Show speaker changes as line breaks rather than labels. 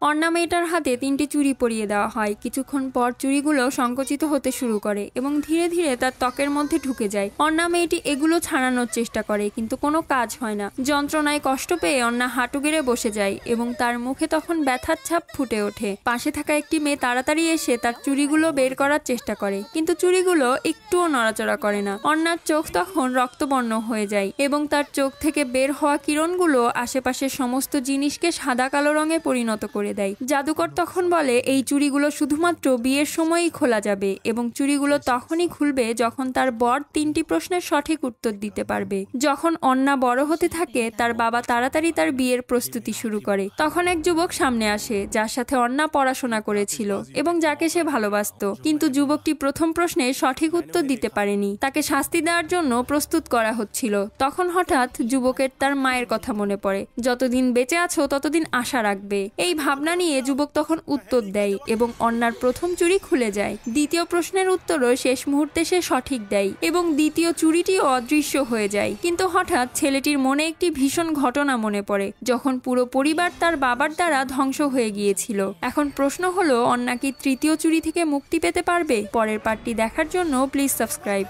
অন্না মেয়েটার হাতে 3টি চুড়ি পরিয়ে দেওয়া হয়। কিছুক্ষণ পর চুড়িগুলো সংকুচিত হতে শুরু করে এবং ধীরে ধীরে তার ত্বকের মধ্যে ঢুকে যায়। অন্না মেয়েটি এগুলো ছাড়ানোর চেষ্টা করে, কিন্তু কোনো কাজ হয় না। যন্ত্রণায় কষ্ট পেয়ে অন্না হাঁটু গেড়ে বসে যায় এবং তার মুখে তখন ব্যথার ছাপ ফুটে ওঠে। পাশে থাকা একটি মেয়ে তাড়াতাড়ি এসে তার চুড়িগুলো বের করার চেষ্টা করে, কিন্তু চুড়িগুলো একটুও নড়াচড়া করে না। অন্নার চোখ তখন রক্তবর্ণ হয়ে যায় এবং তার চোখ থেকে বের হওয়া কিরণগুলো আশেপাশের সমস্ত জিনিসকে সাদা কালো রঙে পরিণত করে দেয়। জাদুকর তখন বলে এই চুড়িগুলো শুধুমাত্র বিয়ের সময়ই খোলা যাবে এবং চুড়িগুলো তখনই খুলবে যখন তার বর 3টি প্রশ্নের সঠিক উত্তর দিতে পারবে। যখন অন্না বড় হতে থাকে, তার বাবা তাড়াতাড়ি তার বিয়ের প্রস্তুতি শুরু করে। তখন এক যুবক সামনে আসে যার সাথে অন্না পড়াশোনা করেছিল এবং যাকে সে ভালোবাসতো, কিন্তু যুবকটি প্রথম প্রশ্নে সঠিক উত্তর দিতে পারেনি। তাকে শাস্তি দেওয়ার জন্য প্রস্তুত করা হচ্ছিল। তখন হঠাৎ যুবকের তার মায়ের কথা মনে পড়ে। যতদিন বেঁচে আছো ততদিন আশা রাখবে, এই ভাবনা নিয়ে যুবক তখন উত্তর দেয় এবং অন্নার প্রথম চুড়ি খুলে যায়। দ্বিতীয় প্রশ্নের উত্তরও শেষ মুহূর্তে সে সঠিক দেয় এবং দ্বিতীয় চুড়িটিও অদৃশ্য হয়ে যায়। কিন্তু হঠাৎ ছেলেটির মনে একটি ভীষণ ঘটনা মনে পড়ে, যখন পুরো পরিবার তার বাবার দ্বারা ধ্বংস হয়ে গিয়েছিল। এখন প্রশ্ন হলো, অন্না কি তৃতীয় চুড়ি থেকে মুক্তি পেতে পারবে? পরের পার্টটি দেখার জন্য প্লিজ সাবস্ক্রাইব।